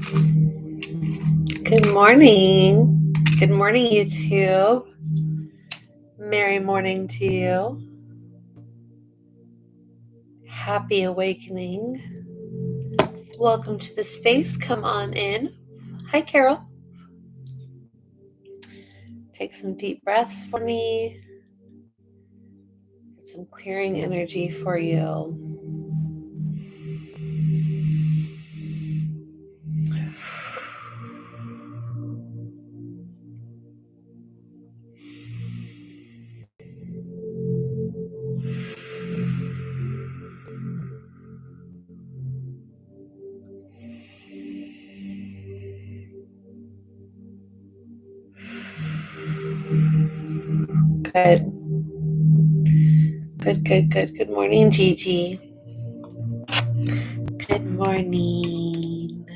Good morning. Good morning, YouTube. Merry morning to you. Happy awakening. Welcome to the space. Come on in. Hi, Carol. Take some deep breaths for me. Get some clearing energy for you. Good. Good morning, Gigi. Good morning.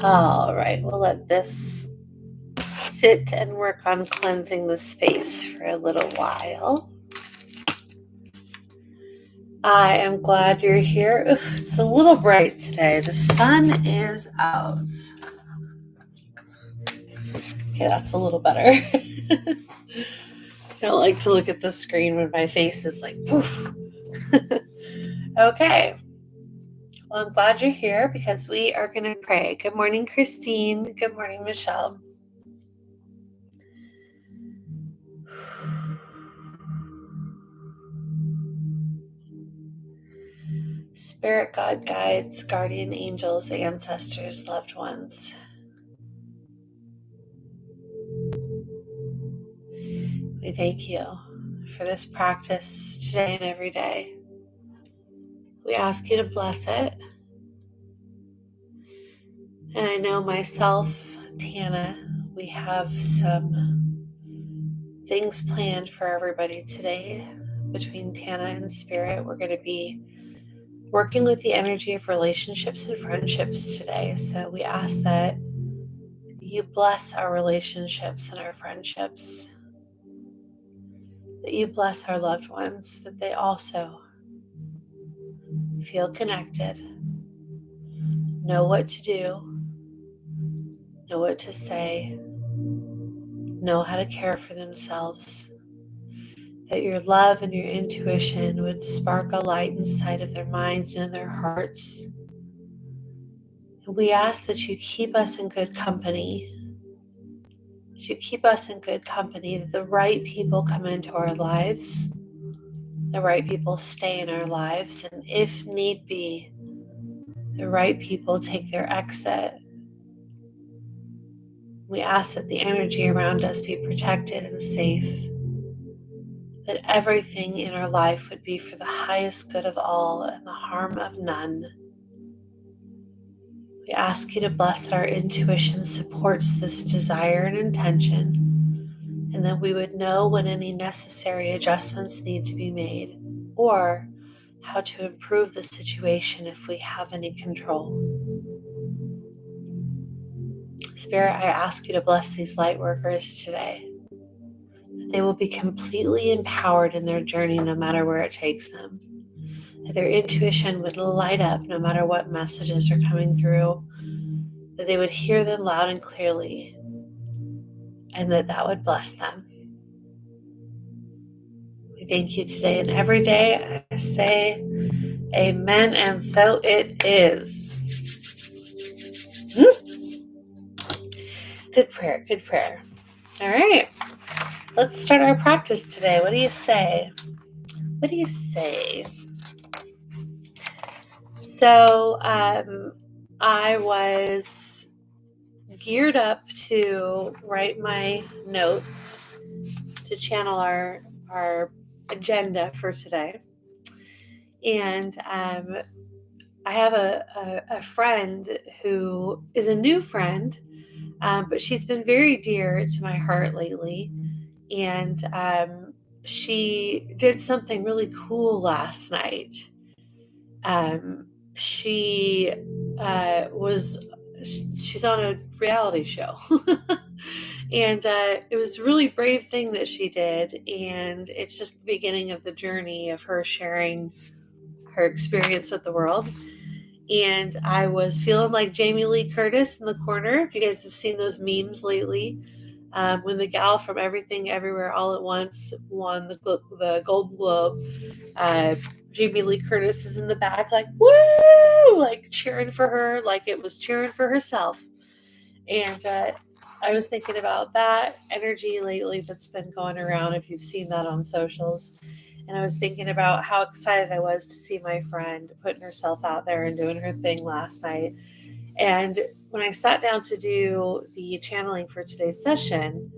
All right, we'll let this sit and work on cleansing the space for a little while. I am glad you're here. It's a little bright today. The sun is out. Okay, that's a little better. I don't like to look at the screen when my face is like poof. Okay. Well, I'm glad you're here because we are going to pray. Good morning, Christine. Good morning, Michelle. Spirit, God, guides, guardian angels, ancestors, loved ones. We thank you for this practice today and every day. We ask you to bless it. And I know myself, Tana, we have some things planned for everybody today. Between Tana and Spirit, we're going to be working with the energy of relationships and friendships today. So we ask that you bless our relationships and our friendships, that you bless our loved ones, that they also feel connected, know what to do, know what to say, know how to care for themselves, that your love and your intuition would spark a light inside of their minds and in their hearts. And we ask that you keep us in good company, that you keep us in good company, that the right people come into our lives, the right people stay in our lives, and if need be, the right people take their exit. We ask that the energy around us be protected and safe, that everything in our life would be for the highest good of all and the harm of none. We ask you to bless that our intuition supports this desire and intention, and that we would know when any necessary adjustments need to be made, or how to improve the situation if we have any control. Spirit, I ask you to bless these light workers today. They will be completely empowered in their journey no matter where it takes them. That their intuition would light up no matter what messages are coming through. That they would hear them loud and clearly, and that would bless them. We thank you today and every day. I say amen, and so it is. Good prayer, good prayer. All right, let's start our practice today. What do you say? What do you say? So I was geared up to write my notes to channel our agenda for today. And I have a friend who is a new friend, but she's been very dear to my heart lately. And she did something really cool last night. She's on a reality show. And it was a really brave thing that she did. And it's just the beginning of the journey of her sharing her experience with the world. And I was feeling like Jamie Lee Curtis in the corner. If you guys have seen those memes lately, when the gal from Everything Everywhere All at Once won the Golden Globe, uh, Jamie Lee Curtis is in the back, like, woo, like cheering for her, like it was cheering for herself. And I was thinking about that energy lately that's been going around, if you've seen that on socials. And I was thinking about how excited I was to see my friend putting herself out there and doing her thing last night. And when I sat down to do the channeling for today's session,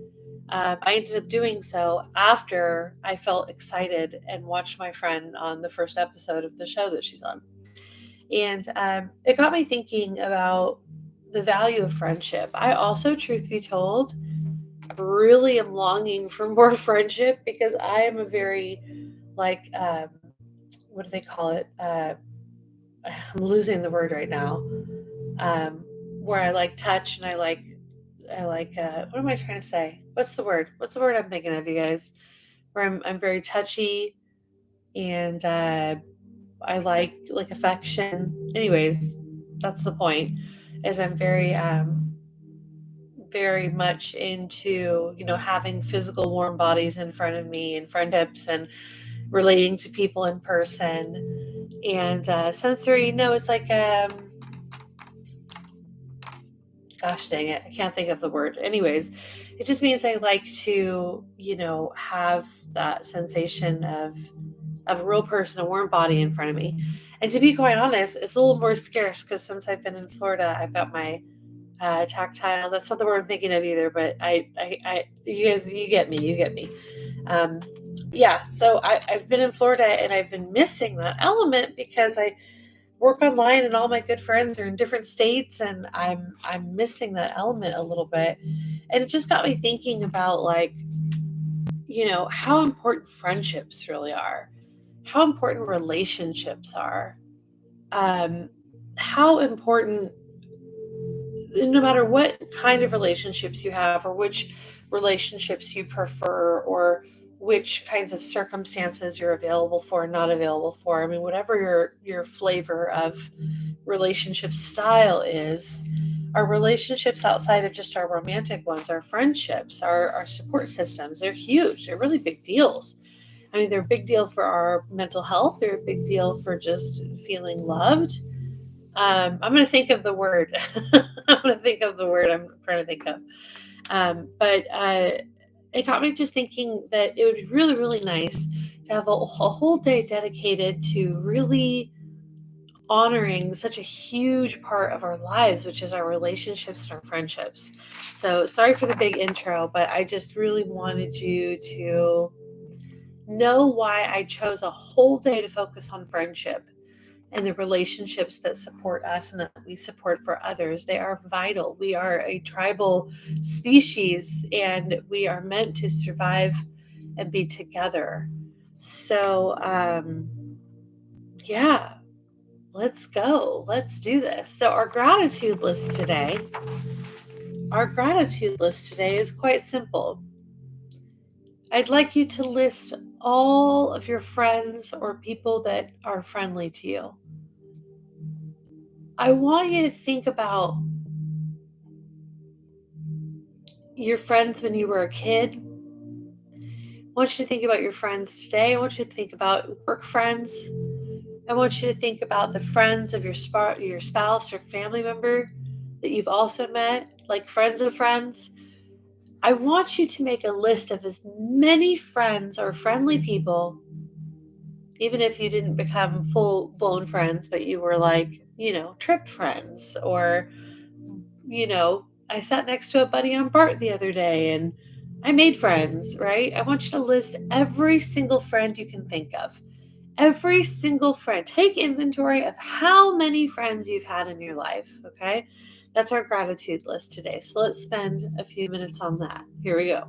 I ended up doing so after I felt excited and watched my friend on the first episode of the show that she's on. And it got me thinking about the value of friendship. I also, truth be told, really am longing for more friendship because I am a very, like, what do they call it? I'm losing the word right now. Um, where I like touch and what am I trying to say? What's the word? What's the word I'm thinking of, you guys? Where I'm very touchy and I like affection. Anyways, that's the point. Is I'm very much into having physical warm bodies in front of me and friendships and relating to people in person and sensory. No, it's like gosh dang it, I can't think of the word. Anyways, it just means I like to have that sensation of a real person, a warm body in front of me. And to be quite honest, it's a little more scarce because since I've been in Florida, I've got my tactile. That's not the word I'm thinking of either, but you guys, you get me. You get me. Um, yeah. So I've been in Florida and I've been missing that element because I work online and all my good friends are in different states, and I'm missing that element a little bit. And it just got me thinking about like how important friendships really are, how important relationships are, um, how important, no matter what kind of relationships you have or which relationships you prefer or which kinds of circumstances you're available for, not available for. I mean, whatever your flavor of relationship style is, our relationships outside of just our romantic ones, our friendships, our support systems, they're huge. They're really big deals. I mean, they're a big deal for our mental health. They're a big deal for just feeling loved. I'm going to think of the word. I'm going to think of the word I'm trying to think of. But it got me just thinking that it would be really, really nice to have a whole day dedicated to really honoring such a huge part of our lives, which is our relationships and our friendships. So sorry for the big intro, but I just really wanted you to know why I chose a whole day to focus on friendship and the relationships that support us and that we support for others. They are vital. We are a tribal species and we are meant to survive and be together. So, yeah, let's go. Let's do this. So, our gratitude list today is quite simple. I'd like you to list all of your friends or people that are friendly to you. I want you to think about your friends when you were a kid. I want you to think about your friends today. I want you to think about work friends. I want you to think about the friends of your spouse or family member that you've also met, like friends of friends. I want you to make a list of as many friends or friendly people, even if you didn't become full blown friends, but you were like, trip friends, or, I sat next to a buddy on BART the other day and I made friends, right? I want you to list every single friend you can think of. Every single friend. Take inventory of how many friends you've had in your life, okay? That's our gratitude list today. So let's spend a few minutes on that. Here we go.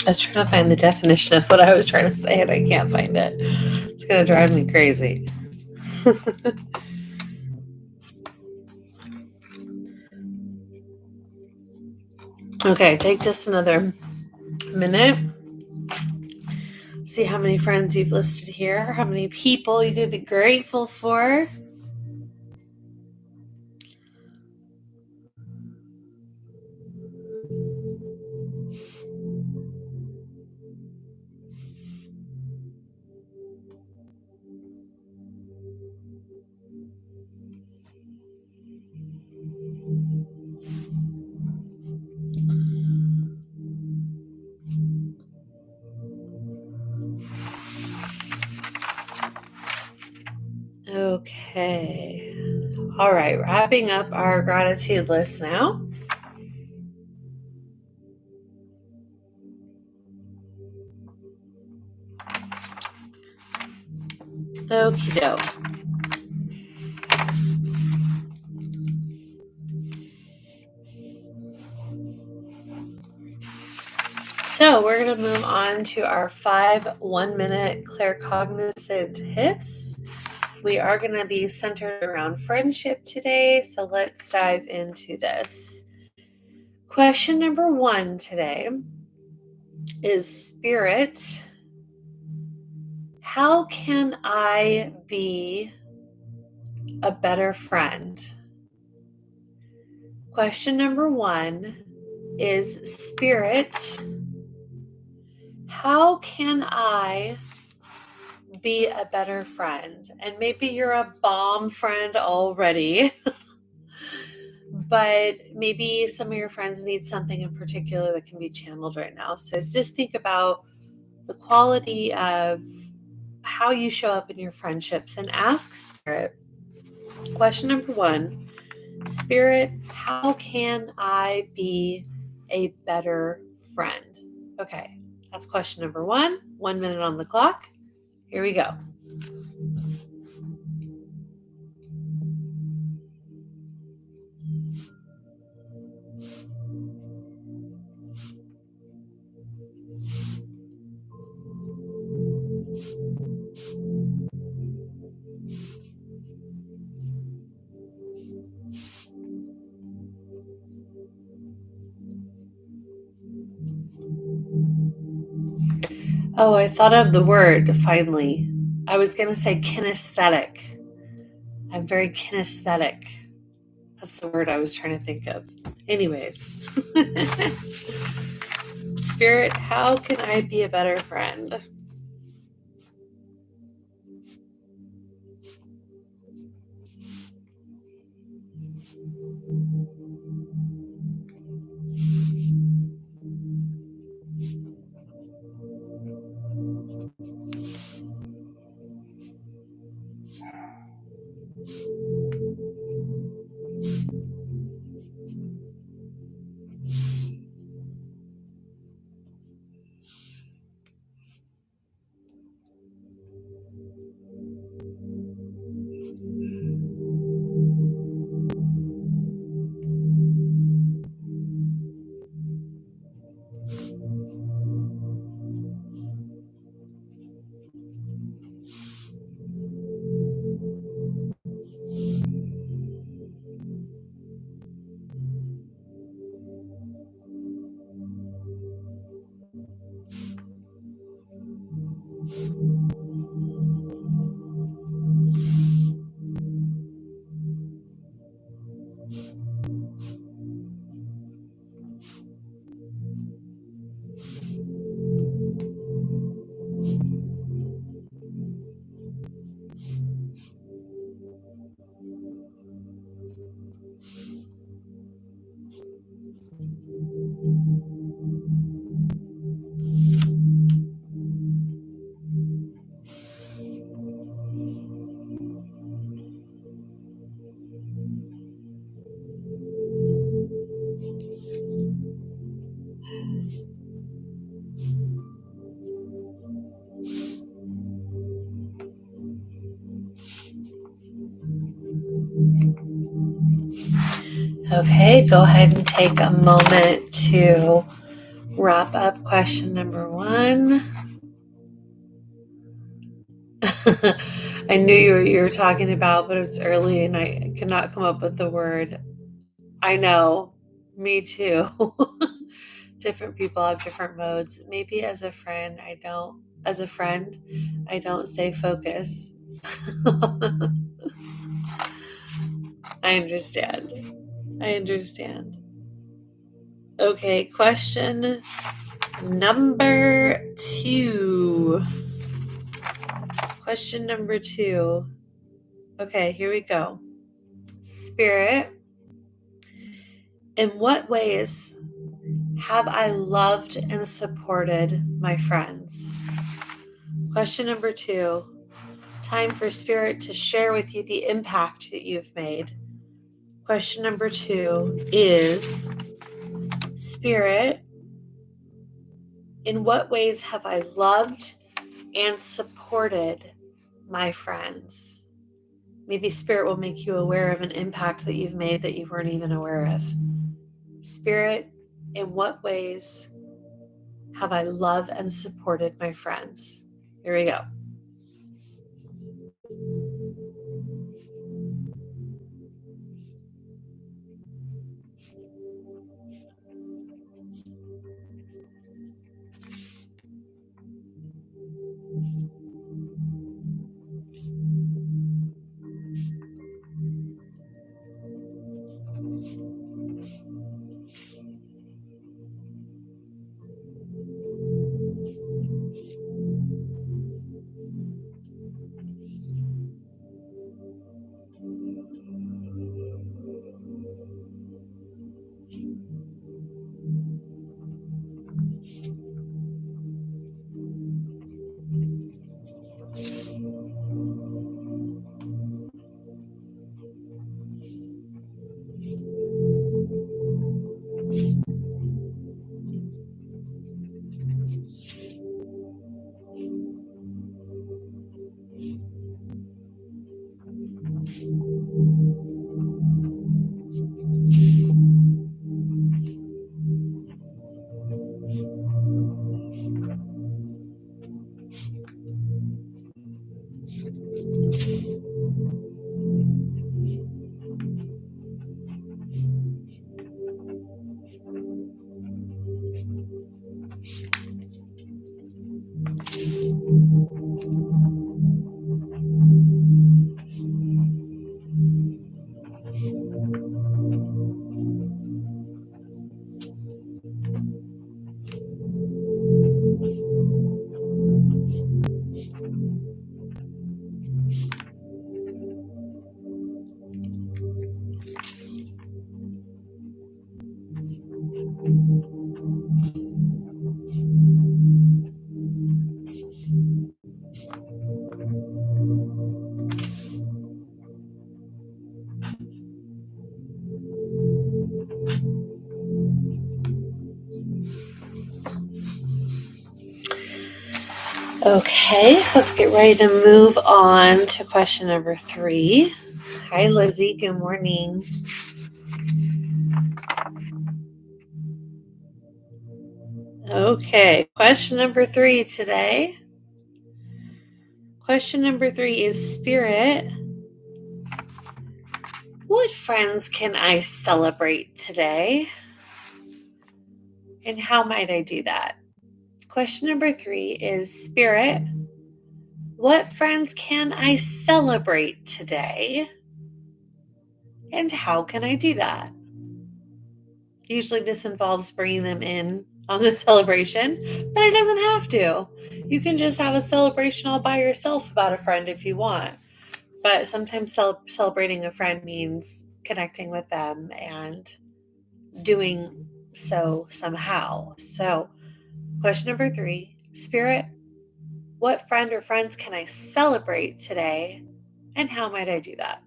I was trying to find the definition of what I was trying to say, and I can't find it. It's going to drive me crazy. Okay, take just another minute. See how many friends you've listed here, how many people you could be grateful for. Okay. All right, wrapping up our gratitude list now. Okie doke. So we're going to move on to our 5 1-minute claircognizant hits. We are going to be centered around friendship today, so let's dive into this. Question number 1 today is, Spirit, how can I be a better friend? Question number 1 is, Spirit, how can I be a better friend? And maybe you're a bomb friend already, but maybe some of your friends need something in particular that can be channeled right now. So just think about the quality of how you show up in your friendships and ask Spirit. Question number 1, Spirit, how can I be a better friend? Okay, that's question number 1. 1 minute on the clock. Here we go. Oh, I thought of the word finally. I was going to say kinesthetic. I'm very kinesthetic. That's the word I was trying to think of. Anyways. Spirit, how can I be a better friend? Okay, go ahead and take a moment to wrap up question number 1. I knew you were talking about, but it's early and I could not come up with the word. I know, me too. Different people have different modes. Maybe as a friend, I don't stay focused. I understand. Okay, question number 2. Question number 2. Okay, here we go. Spirit, in what ways have I loved and supported my friends? Question number 2. Time for Spirit to share with you the impact that you've made. Question number 2 is, Spirit, in what ways have I loved and supported my friends? Maybe Spirit will make you aware of an impact that you've made that you weren't even aware of. Spirit, in what ways have I loved and supported my friends? Here we go. Okay, let's get ready to move on to question number 3. Hi, Lizzie. Good morning. Okay, question number 3 today. Question number 3 is, Spirit, what friends can I celebrate today? And how might I do that? Question number 3 is, Spirit, what friends can I celebrate today? And how can I do that? Usually this involves bringing them in on the celebration, but it doesn't have to. You can just have a celebration all by yourself about a friend if you want. But sometimes celebrating a friend means connecting with them and doing so somehow. So, question number 3, Spirit, what friend or friends can I celebrate today? And how might I do that?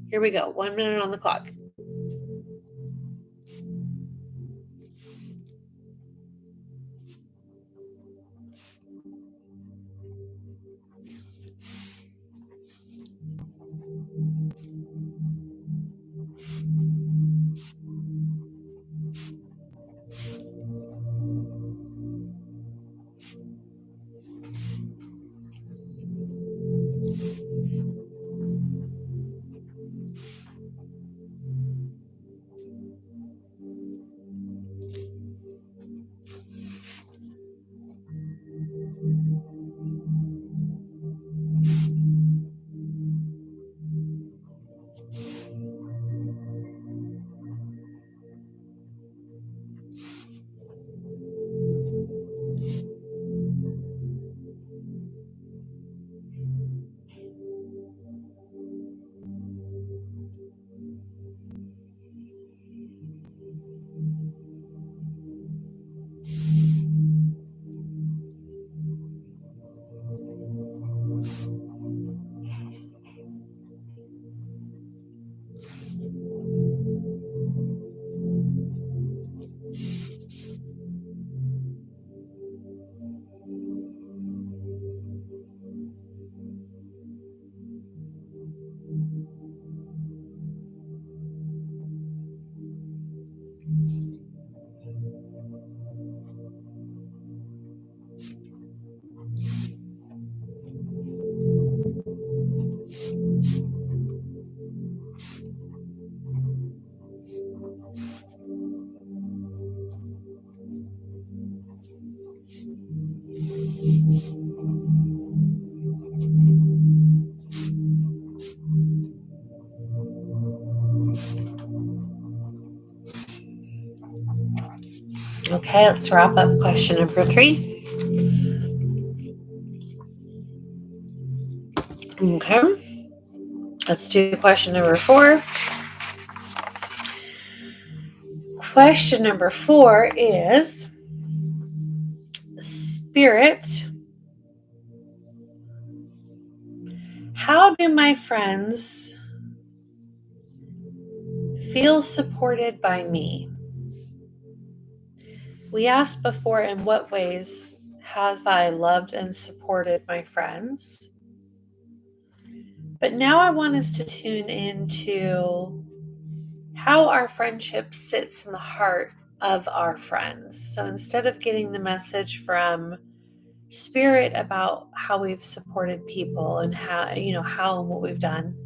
Here we go. 1 minute on the clock. Okay, let's wrap up question number 3. Okay, let's do question number 4. Question number 4 is, Spirit, how do my friends feel supported by me? We asked before, in what ways have I loved and supported my friends? But now I want us to tune into how our friendship sits in the heart of our friends. So instead of getting the message from Spirit about how we've supported people and how and what we've done,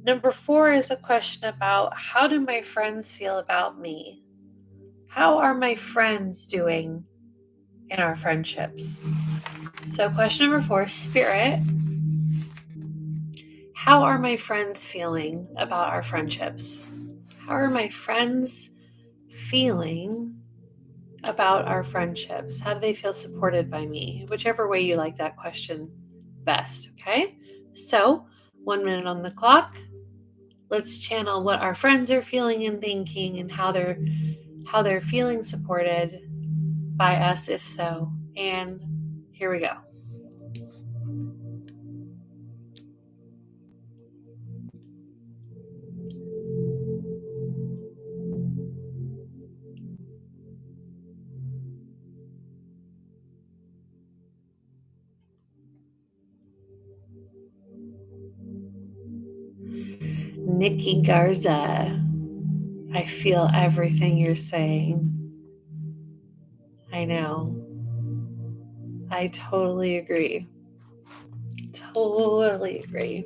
number 4 is a question about, how do my friends feel about me? How are my friends doing in our friendships? So question number 4, Spirit, how are my friends feeling about our friendships? How are my friends feeling about our friendships? How do they feel supported by me? Whichever way you like that question best, okay? So 1 minute on the clock. Let's channel what our friends are feeling and thinking, and how they're feeling supported by us, if so. And here we go. Nikki Garza, I feel everything you're saying. I know. I totally agree. Totally agree.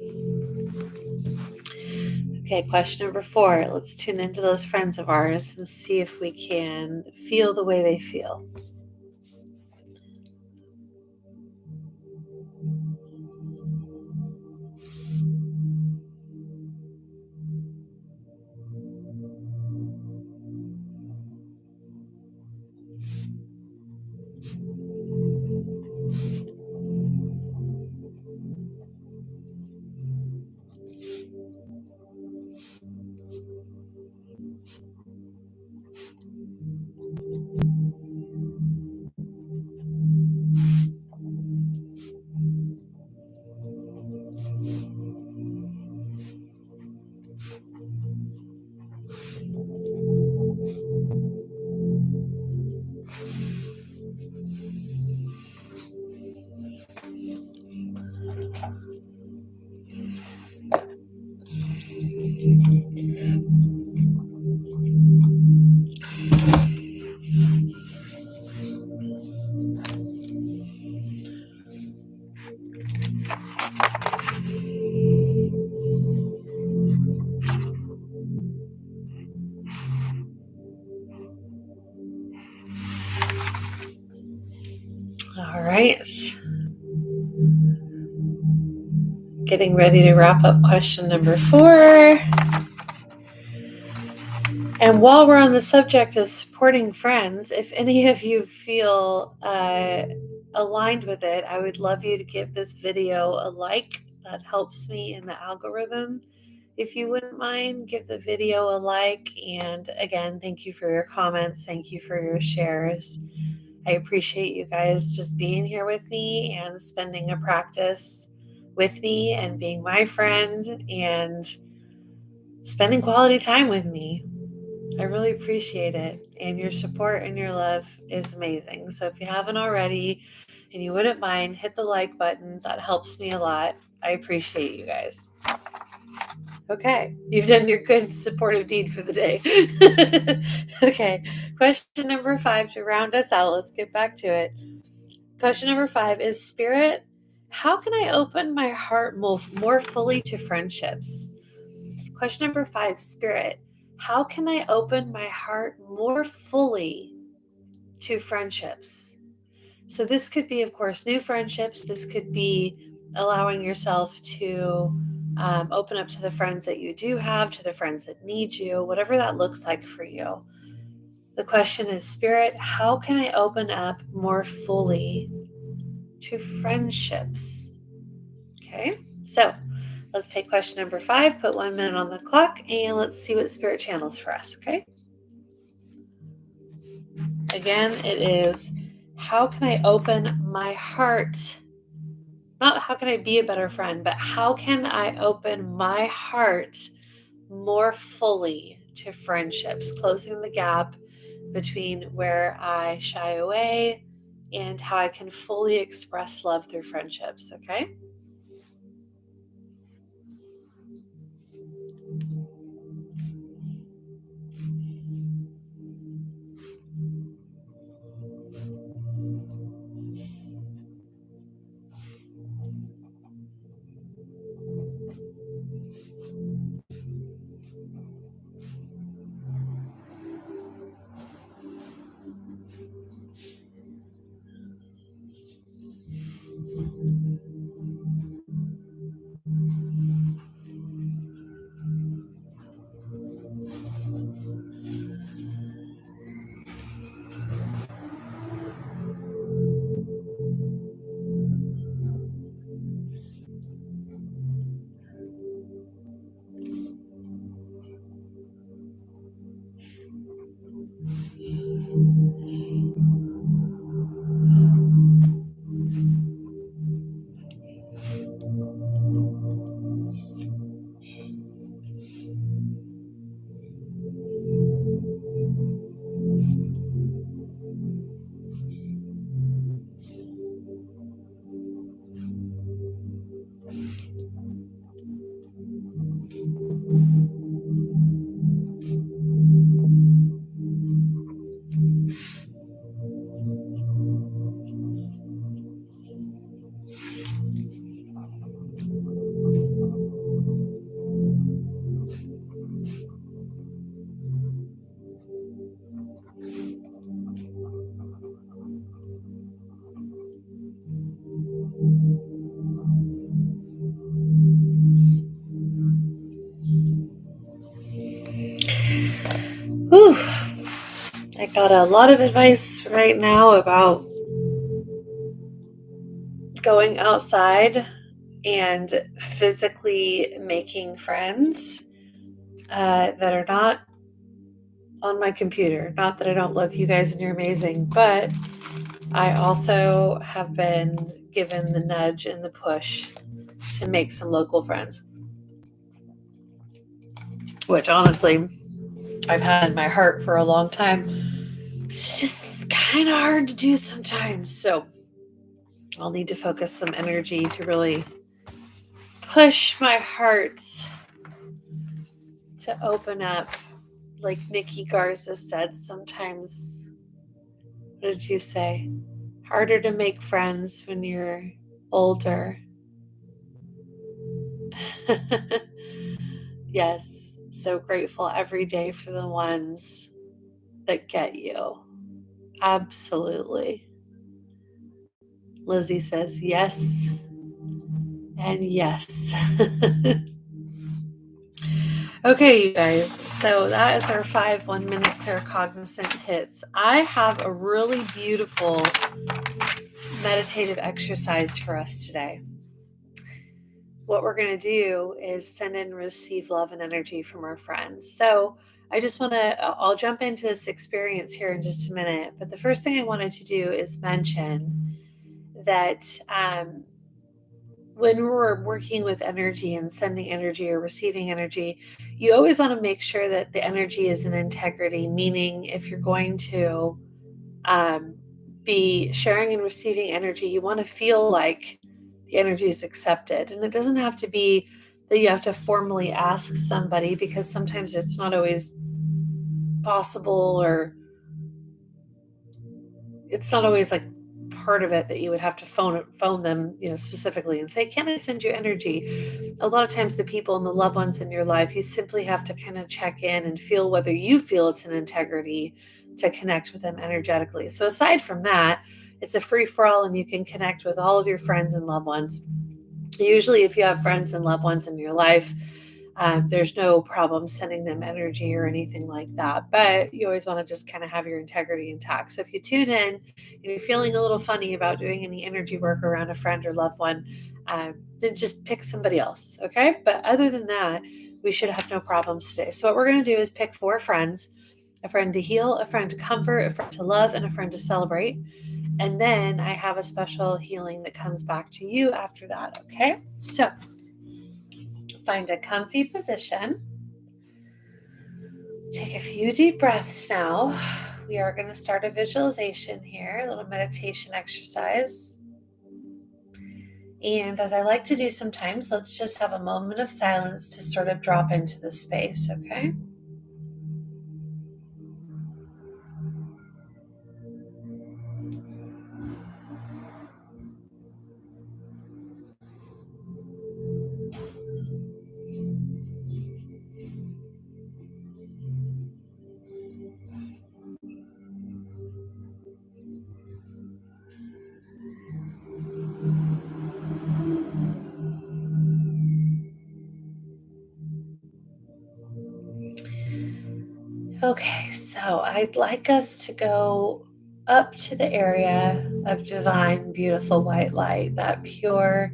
Okay, question number 4. Let's tune into those friends of ours and see if we can feel the way they feel. All right. Getting ready to wrap up question number 4. And while we're on the subject of supporting friends, if any of you feel aligned with it, I would love you to give this video a like. That helps me in the algorithm. If you wouldn't mind, give the video a like. And again, thank you for your comments. Thank you for your shares. I appreciate you guys just being here with me and spending a practice with me and being my friend and spending quality time with me. I really appreciate it. And your support and your love is amazing. So if you haven't already and you wouldn't mind, hit the like button. That helps me a lot. I appreciate you guys. Okay, you've done your good supportive deed for the day. Okay, question number 5 to round us out. Let's get back to it. Question number 5 is, Spirit, how can I open my heart more fully to friendships? Question number 5, Spirit, how can I open my heart more fully to friendships? So this could be, of course, new friendships. This could be allowing yourself to open up to the friends that you do have, to the friends that need you, whatever that looks like for you. The question is, Spirit, how can I open up more fully to friendships? Okay, so let's take question number 5, put 1 minute on the clock, and let's see what Spirit channels for us, okay? Again, it is, how can I open my heart? Not how can I be a better friend, but how can I open my heart more fully to friendships, closing the gap between where I shy away and how I can fully express love through friendships, okay? Whew. I got a lot of advice right now about going outside and physically making friends that are not on my computer. Not that I don't love you guys and you're amazing, but I also have been given the nudge and the push to make some local friends, which honestly I've had in my heart for a long time. It's just kind of hard to do sometimes. So I'll need to focus some energy to really push my heart to open up. Like Nikki Garza said, sometimes, what did you say? Harder to make friends when you're older. Yes, so grateful every day for the ones that get you. Absolutely. Lizzie says yes and yes. Okay, you guys, so that is our 5 1-minute claircognizant hits. I have a really beautiful meditative exercise for us today. What we're going to do is send and receive love and energy from our friends. So I just want to, I'll jump into this experience here in just a minute. But the first thing I wanted to do is mention that when we're working with energy and sending energy or receiving energy, you always want to make sure that the energy is in integrity, meaning if you're going to be sharing and receiving energy, you want to feel like the energy is accepted. And it doesn't have to be that you have to formally ask somebody, because sometimes it's not always possible, or it's not always like part of it that you would have to phone them, specifically and say, can I send you energy? A lot of times the people and the loved ones in your life, you simply have to kind of check in and feel whether you feel it's an integrity to connect with them energetically. So aside from that, it's a free-for-all and you can connect with all of your friends and loved ones. Usually if you have friends and loved ones in your life, There's no problem sending them energy or anything like that, but you always want to just kind of have your integrity intact. So if you tune in and you're feeling a little funny about doing any energy work around a friend or loved one, then just pick somebody else, okay? But other than that, we should have no problems today. So what we're going to do is pick 4 friends: a friend to heal, a friend to comfort, a friend to love, and a friend to celebrate. And then I have a special healing that comes back to you after that, okay? So find a comfy position. Take a few deep breaths now. We are going to start a visualization here, a little meditation exercise. And as I like to do sometimes, let's just have a moment of silence to sort of drop into the space, okay? Okay, so I'd like us to go up to the area of divine, beautiful white light, that pure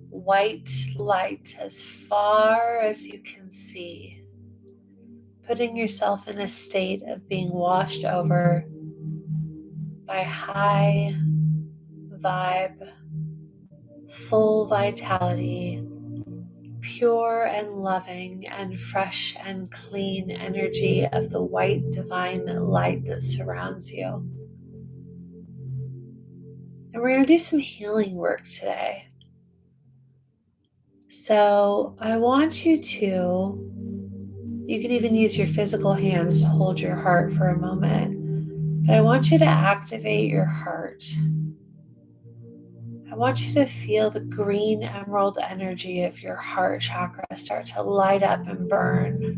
white light as far as you can see, putting yourself in a state of being washed over by high vibe, full vitality, pure and loving and fresh and clean energy of the white divine light that surrounds you. And we're going to do some healing work today. So I want you could even use your physical hands to hold your heart for a moment, but I want you to activate your heart. I want you to feel the green emerald energy of your heart chakra start to light up and burn.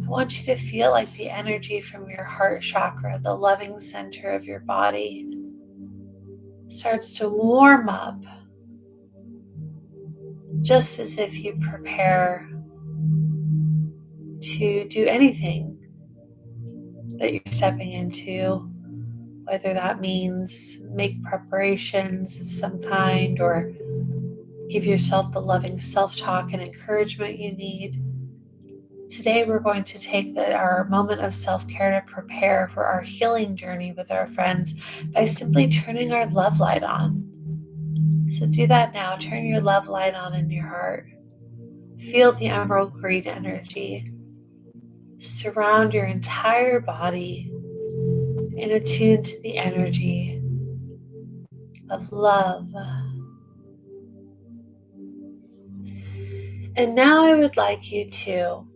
I want you to feel like the energy from your heart chakra, the loving center of your body, starts to warm up, just as if you prepare to do anything that you're stepping into, whether that means make preparations of some kind or give yourself the loving self-talk and encouragement you need. Today we're going to take our moment of self-care to prepare for our healing journey with our friends by simply turning our love light on. So do that now. Turn your love light on in your heart. Feel the emerald green energy surround your entire body and attune to the energy of love. And now I would like you to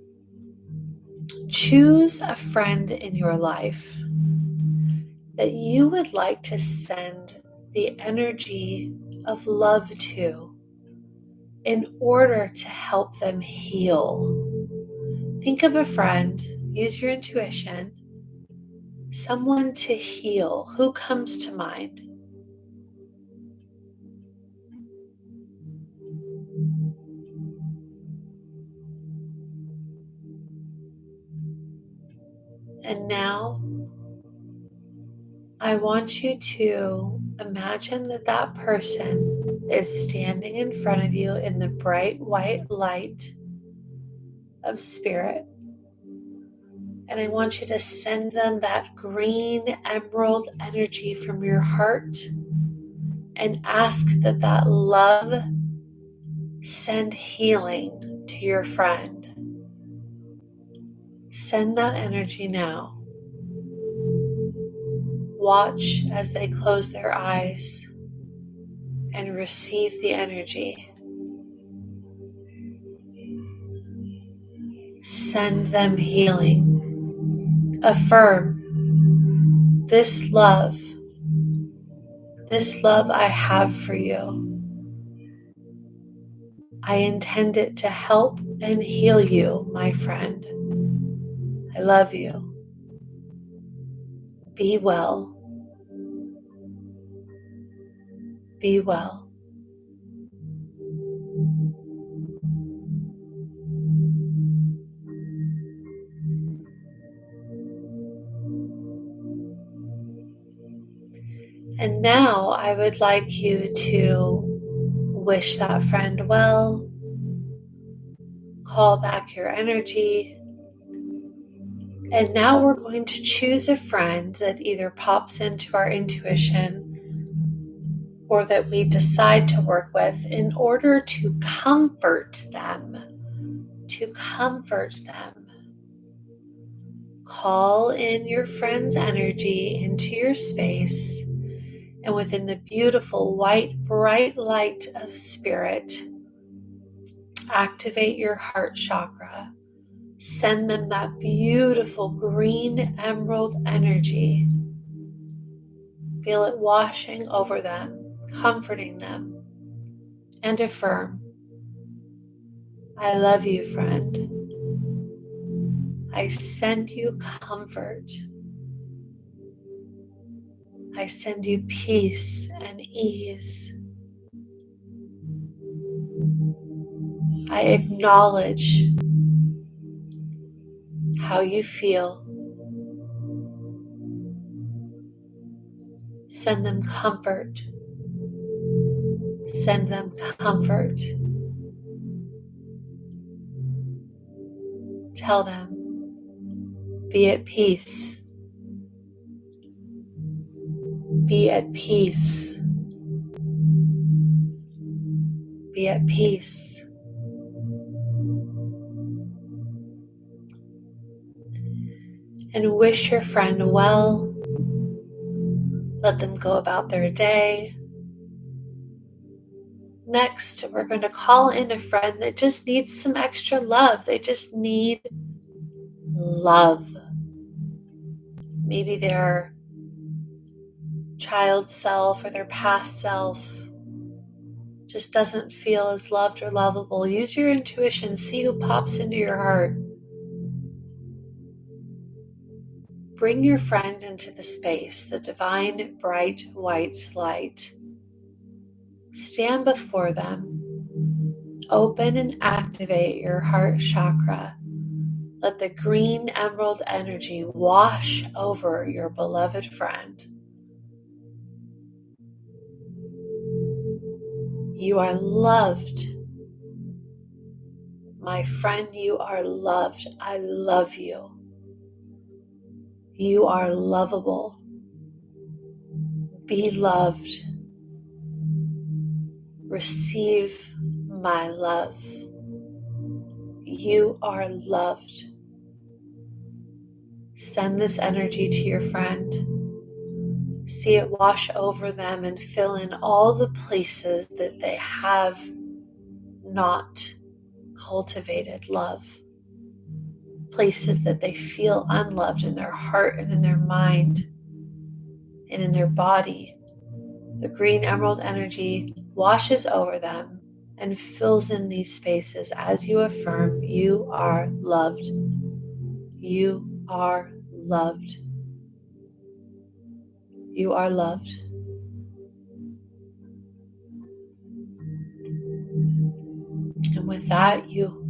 choose a friend in your life that you would like to send the energy of love to in order to help them heal. Think of a friend, use your intuition, someone to heal. Who comes to mind? And now I want you to imagine that that person is standing in front of you in the bright white light of spirit. And I want you to send them that green emerald energy from your heart and ask that that love send healing to your friend. Send that energy now. Watch as they close their eyes and receive the energy. Send them healing. Affirm this love I have for you. I intend it to help and heal you, my friend. I love you. Be well. Be well. And now I would like you to wish that friend well, call back your energy. And now we're going to choose a friend that either pops into our intuition or that we decide to work with in order to comfort them. To comfort them. Call in your friend's energy into your space, and within the beautiful white, bright light of spirit, activate your heart chakra. Send them that beautiful green emerald energy. Feel it washing over them, comforting them, and affirm, I love you, friend. I send you comfort. I send you peace and ease. I acknowledge how you feel. Send them comfort. Send them comfort. Tell them, be at peace. Be at peace. Be at peace. And wish your friend well. Let them go about their day. Next, we're going to call in a friend that just needs some extra love. They just need love. Maybe their child self or their past self just doesn't feel as loved or lovable. Use your intuition. See who pops into your heart. Bring your friend into the space, the divine, bright, white light. Stand before them. Open and activate your heart chakra. Let the green emerald energy wash over your beloved friend. You are loved. My friend, you are loved. I love you. You are lovable. Be loved. Receive my love. You are loved. Send this energy to your friend. See it wash over them and fill in all the places that they have not cultivated love. Places that they feel unloved in their heart and in their mind and in their body. The green emerald energy washes over them and fills in these spaces as you affirm, you are loved. You are loved. You are loved. And with that, you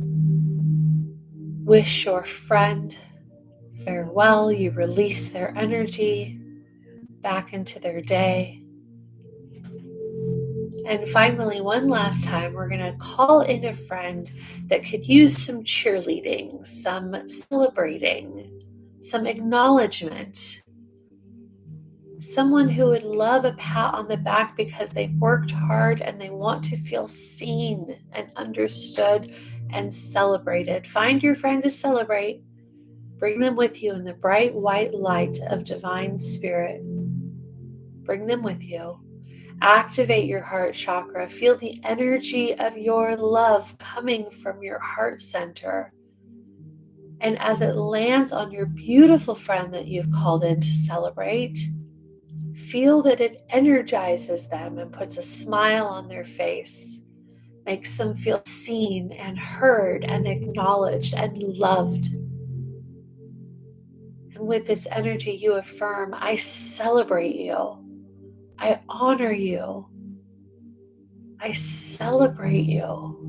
wish your friend farewell. You release their energy back into their day. And finally, one last time, we're going to call in a friend that could use some cheerleading, some celebrating, some acknowledgement. Someone who would love a pat on the back because they've worked hard and they want to feel seen and understood and celebrated. Find your friend to celebrate. Bring them with you in the bright white light of divine spirit. Bring them with you. Activate your heart chakra. Feel the energy of your love coming from your heart center. And as it lands on your beautiful friend that you've called in to celebrate, feel that it energizes them and puts a smile on their face, makes them feel seen and heard and acknowledged and loved. And with this energy, you affirm, I celebrate you. I honor you. I celebrate you.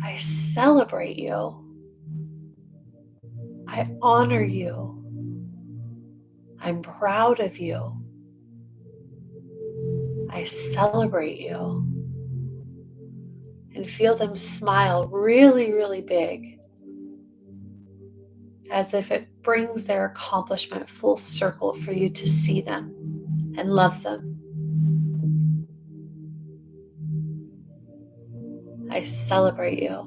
I celebrate you. I honor you. I'm proud of you. I celebrate you. And feel them smile really, really big, as if it brings their accomplishment full circle for you to see them and love them. I celebrate you.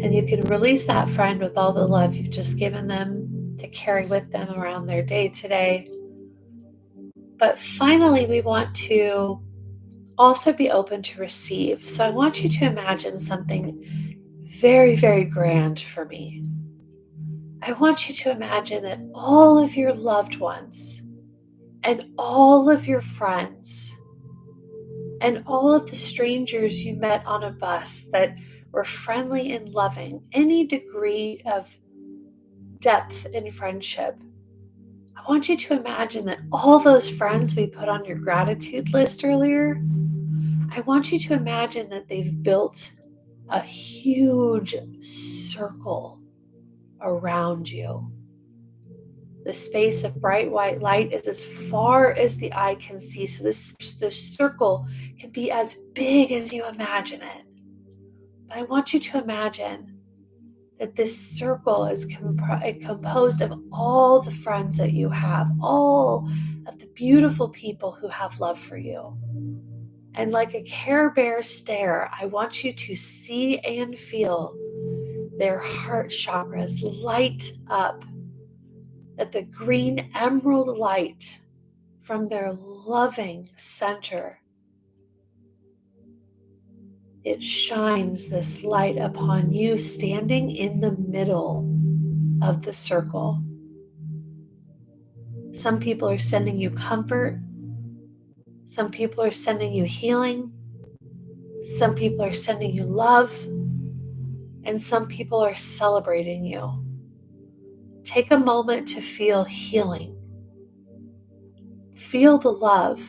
And you can release that friend with all the love you've just given them to carry with them around their day today. But finally, we want to also be open to receive. So I want you to imagine something very, very grand for me. I want you to imagine that all of your loved ones and all of your friends and all of the strangers you met on a bus that were friendly and loving, any degree of depth in friendship, I want you to imagine that all those friends we put on your gratitude list earlier, I want you to imagine that they've built a huge circle around you. The space of bright white light is as far as the eye can see, so the circle can be as big as you imagine it. But I want you to imagine that this circle is composed of all the friends that you have, all of the beautiful people who have love for you. And like a Care Bear stare, I want you to see and feel their heart chakras light up, that the green emerald light from their loving center, it shines this light upon you standing in the middle of the circle. Some people are sending you comfort. Some people are sending you healing. Some people are sending you love. And some people are celebrating you. Take a moment to feel healing. Feel the love.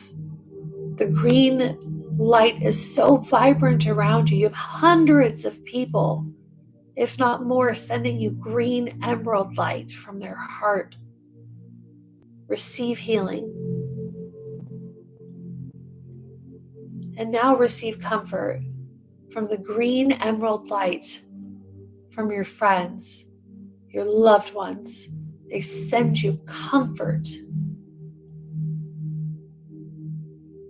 The green light is so vibrant around you. You have hundreds of people, if not more, sending you green emerald light from their heart. Receive healing. And now receive comfort from the green emerald light from your friends, your loved ones. They send you comfort.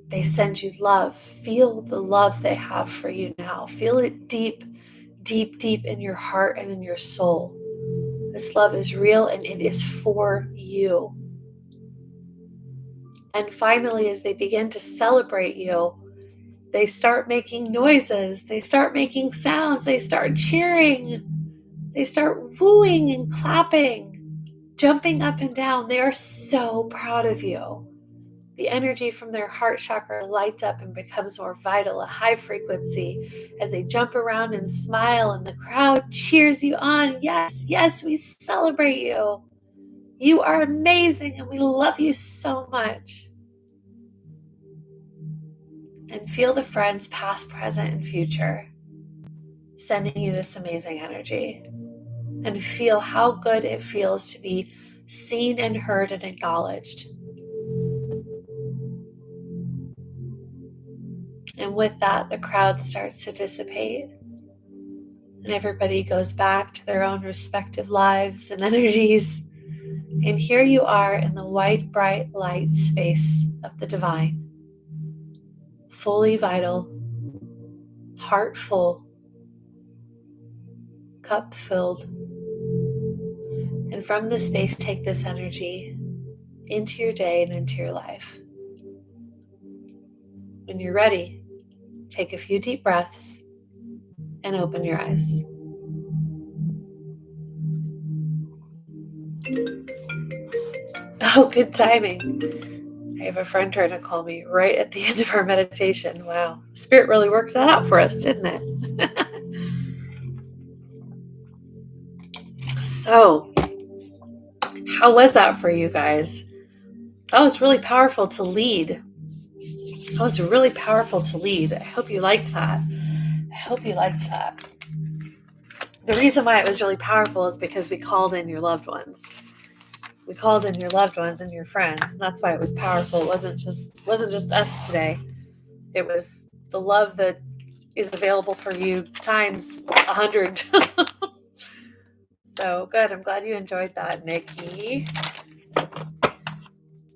They send you love. Feel the love they have for you now. Feel it deep, deep, deep in your heart and in your soul. This love is real and it is for you. And finally, as they begin to celebrate you, they start making noises. They start making sounds. They start cheering. They start wooing and clapping, jumping up and down. They are so proud of you. The energy from their heart chakra lights up and becomes more vital, a high frequency, as they jump around and smile, and the crowd cheers you on. Yes, yes, we celebrate you. You are amazing, and we love you so much. And feel the friends, past, present, and future, sending you this amazing energy. And feel how good it feels to be seen and heard and acknowledged. And with that, the crowd starts to dissipate. And everybody goes back to their own respective lives and energies. And here you are in the white, bright light space of the divine. Fully vital, heart full, cup filled. And from this space, take this energy into your day and into your life. When you're ready, take a few deep breaths and open your eyes. Oh, good timing. I have a friend trying to call me right at the end of our meditation. Wow. Spirit really worked that out for us, didn't it? So, how was that for you guys? That was really powerful to lead. I hope you liked that. The reason why it was really powerful is because we called in your loved ones. We called in your loved ones and your friends, and that's why it was powerful. It wasn't just us today. It was the love that is available for you times 100. So good. I'm glad you enjoyed that, Nikki.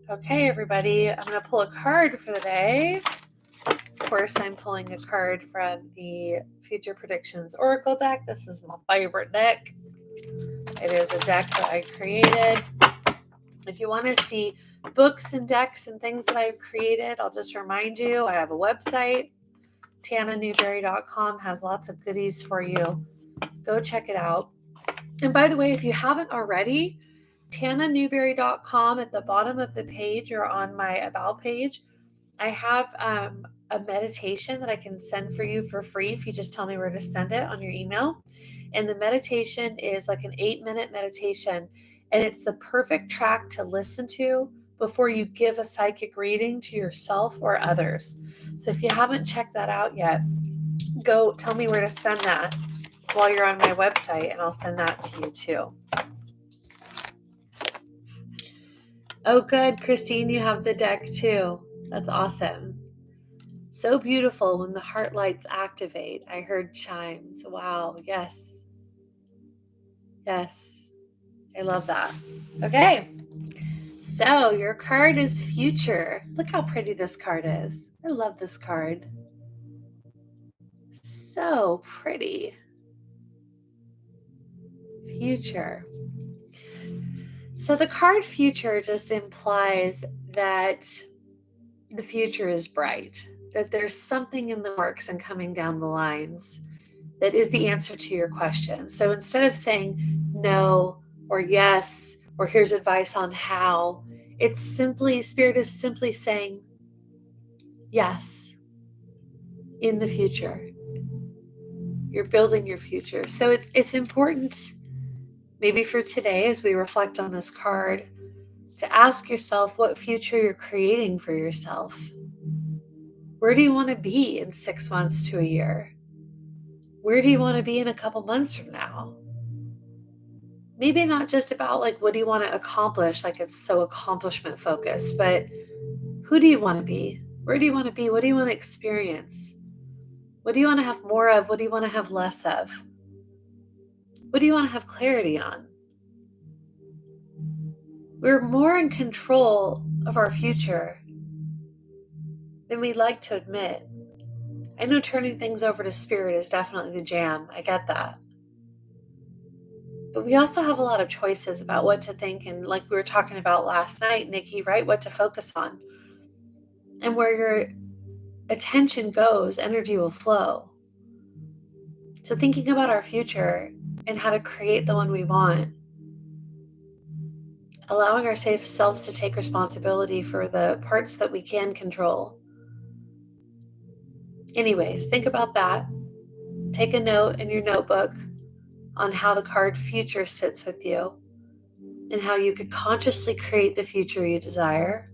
Okay, everybody, I'm going to pull a card for the day. Of course, I'm pulling a card from the Future Predictions Oracle deck. This is my favorite deck. It is a deck that I created. If you want to see books and decks and things that I've created, I'll just remind you, I have a website. TanaNewberry.com has lots of goodies for you. Go check it out. And by the way, if you haven't already, TanaNewberry.com at the bottom of the page or on my About page, I have a meditation that I can send for you for free if you just tell me where to send it on your email. And the meditation is like an 8-minute meditation, and it's the perfect track to listen to before you give a psychic reading to yourself or others. So if you haven't checked that out yet, go tell me where to send that while you're on my website, and I'll send that to you too. Oh, good, Christine, you have the deck too. That's awesome. So beautiful when the heart lights activate. I heard chimes. Wow. Yes. Yes. I love that. Okay. So your card is Future. Look how pretty this card is. I love this card. So pretty. Future. So the card Future just implies that the future is bright, that there's something in the works and coming down the lines that is the answer to your question. So instead of saying no or yes, or here's advice on how, it's simply, Spirit is simply saying yes in the future. You're building your future. So it's important, maybe for today, as we reflect on this card, to ask yourself what future you're creating for yourself. Where do you want to be in 6 months to a year? Where do you want to be in a couple months from now? Maybe not just about like, what do you want to accomplish? Like it's so accomplishment focused, but who do you want to be? Where do you want to be? What do you want to experience? What do you want to have more of? What do you want to have less of? What do you want to have clarity on? We're more in control of our future than we'd like to admit. I know turning things over to Spirit is definitely the jam. I get that. But we also have a lot of choices about what to think. And like we were talking about last night, Nikki, right? What to focus on. And where your attention goes, energy will flow. So thinking about our future and how to create the one we want, allowing our safe selves to take responsibility for the parts that we can control. Anyways, think about that. Take a note in your notebook on how the card Future sits with you and how you could consciously create the future you desire.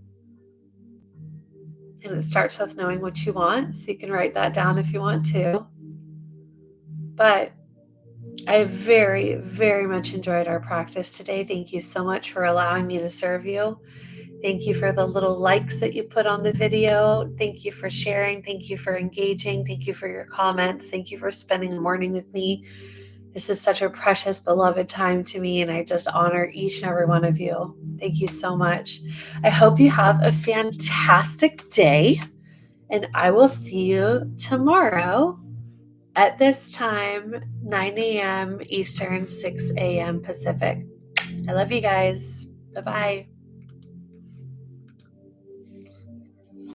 And it starts with knowing what you want, so you can write that down if you want to. But I very, very much enjoyed our practice today. Thank you so much for allowing me to serve you. Thank you for the little likes that you put on the video. Thank you for sharing. Thank you for engaging. Thank you for your comments. Thank you for spending the morning with me. This is such a precious, beloved time to me, and I just honor each and every one of you. Thank you so much. I hope you have a fantastic day, and I will see you tomorrow at this time, 9 a.m. Eastern, 6 a.m. Pacific. I love you guys. Bye-bye.